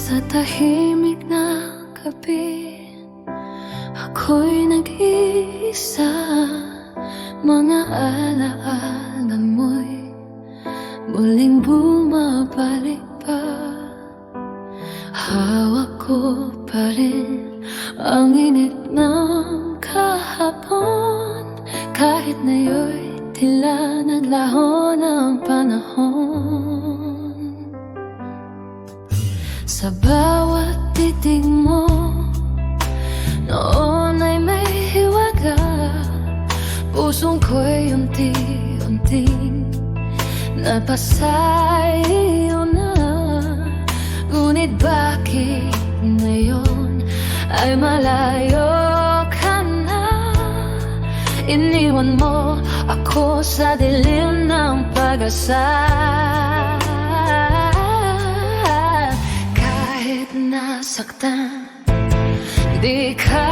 Sa tahimik na gabi, ako'y nag-iisa. Mga alaala mo'y muling bumabalik pa. Hawak ko pa rin ang init ng kahapon, kahit ngayon'y tila naglaho ng panahon. Sa bawat titig mo noon ay may hiwaga. Pusong ko'y unti-unting napasayo na. Ngunit bakit ngayon ay malayo ka na? Iniwan mo ako sa dilim ng pag-asa. Kahit nasaktan, di ka